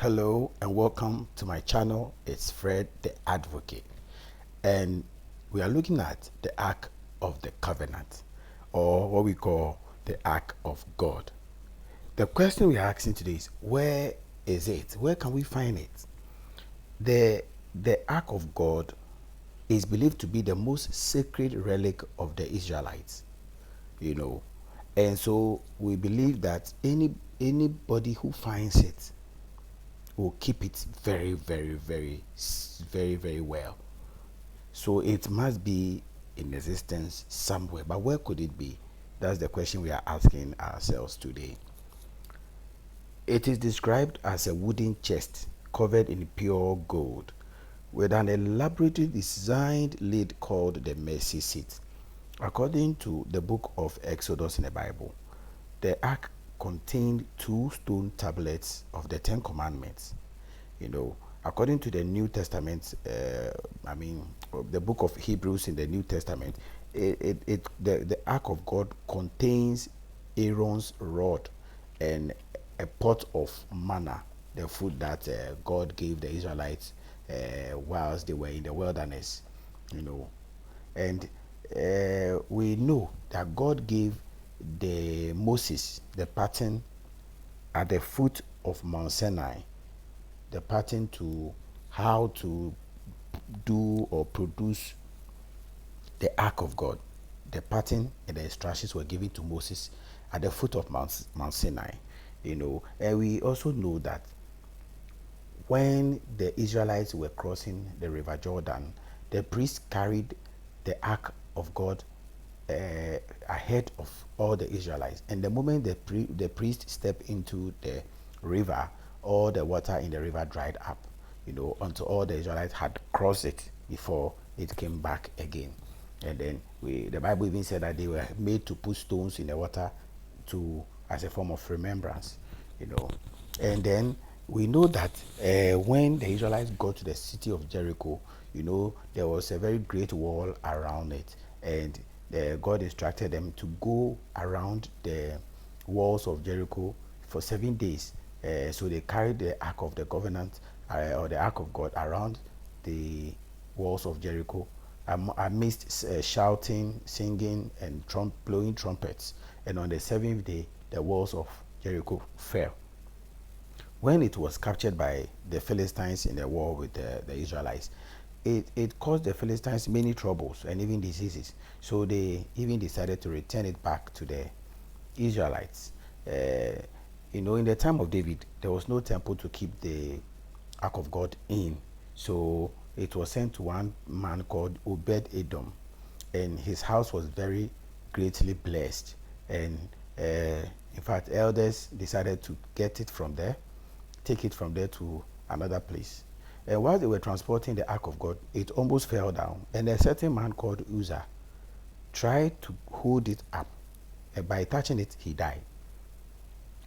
Hello and welcome to my channel. It's Fred the Advocate, and we are looking at the Ark of the Covenant, or what we call the Ark of God. The question we are asking today is, where is it? Where can we find it? The Ark of God is believed to be the most sacred relic of the Israelites, you know, and so we believe that anybody who finds it will keep it very, very, very, very, very well. So it must be in existence somewhere. But where could it be? That's the question we are asking ourselves today. It is described as a wooden chest covered in pure gold with an elaborately designed lid called the mercy seat. According to the book of Exodus in the Bible, the ark contained two stone tablets of the Ten Commandments. You know, according to the New Testament, the book of Hebrews in the New Testament, the Ark of God contains Aaron's rod and a pot of manna, the food that God gave the Israelites whilst they were in the wilderness, you know. And we know that God gave the Moses the pattern at the foot of Mount Sinai, the pattern to how to do or produce the Ark of God. The pattern and the instructions were given to Moses at the foot of Mount Sinai, you know. And we also know that when the Israelites were crossing the river Jordan, the priests carried the Ark of God ahead of all the Israelites. And the moment the priest stepped into the river, all the water in the river dried up, you know, until all the Israelites had crossed it before it came back again. And then the Bible even said that they were made to put stones in the water to as a form of remembrance, you know. And then we know that when the Israelites got to the city of Jericho, you know, there was a very great wall around it, and God instructed them to go around the walls of Jericho for 7 days. So they carried the Ark of the Covenant or the Ark of God around the walls of Jericho amidst shouting, singing, and blowing trumpets. And on the seventh day, the walls of Jericho fell. When it was captured by the Philistines in the war with the Israelites, it caused the Philistines many troubles and even diseases. So they even decided to return it back to the Israelites. You know, in the time of David, there was no temple to keep the Ark of God in. So it was sent to one man called Obed Edom, and his house was very greatly blessed. And in fact, elders decided to get it from there, take it from there to another place. And while they were transporting the Ark of God, it almost fell down. And a certain man called Uzzah tried to hold it up. And by touching it, he died.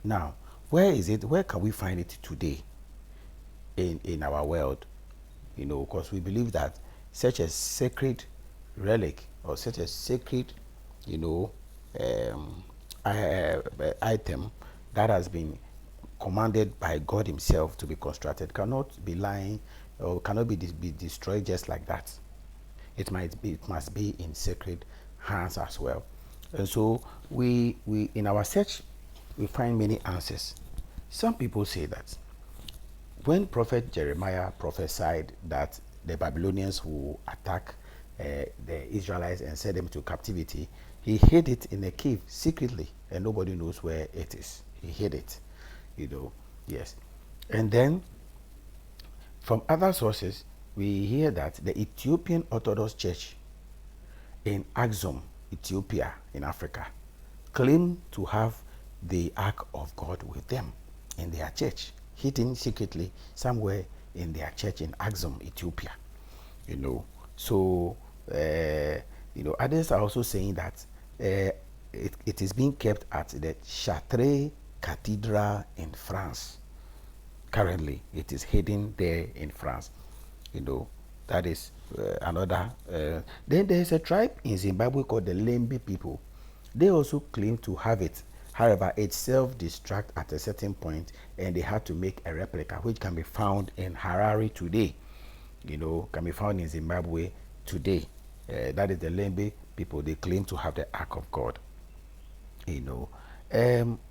Now, where is it? Where can we find it today in our world? You know, because we believe that such a sacred relic or such a sacred, you know, item that has been commanded by God Himself to be constructed cannot be lying or cannot be destroyed just like that. It must be in sacred hands as well. And so we in our search we find many answers. Some people say that when Prophet Jeremiah prophesied that the Babylonians will attack the Israelites and send them to captivity, he hid it in a cave secretly, and nobody knows where it is. He hid it, you know. Yes. And then from other sources, we hear that the Ethiopian Orthodox Church in Axum, Ethiopia, in Africa, claim to have the Ark of God with them in their church, hidden secretly somewhere in their church in Axum, Ethiopia. You know, so others are also saying that it is being kept at the Chartres Cathedral in France. Currently, it is hidden there in France. You know, that is another. Then there is a tribe in Zimbabwe called the Lembe people. They also claim to have it However, it self-destruct at a certain point, and they had to make a replica, which can be found in Harare today. Can be found in Zimbabwe today. That is the Lembe people. They claim to have the Ark of God. you know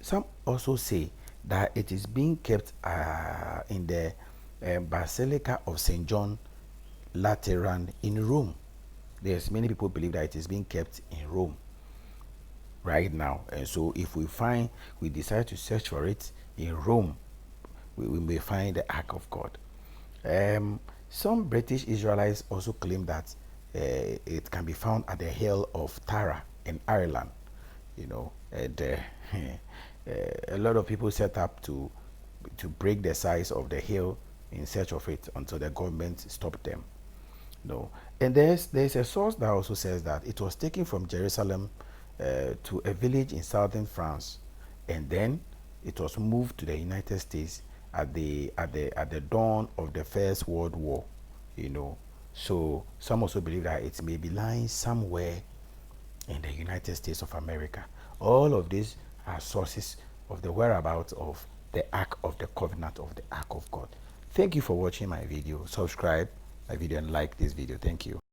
some also say that it is being kept in the Basilica of St. John Lateran in Rome. There's many people believe that it is being kept in Rome right now, and so if we decide to search for it in Rome, we may find the Ark of God. Some British Israelites also claim that it can be found at the hill of Tara in Ireland. And a lot of people set up to break the size of the hill in search of it until the government stopped them. No. And there's a source that also says that it was taken from Jerusalem to a village in southern France, and then it was moved to the United States at the dawn of the First World War. So some also believe that it may be lying somewhere in the United States of America. All of these are sources of the whereabouts of the Ark of the Covenant of the Ark of God. Thank you for watching my video. Subscribe my video and like this video. Thank you.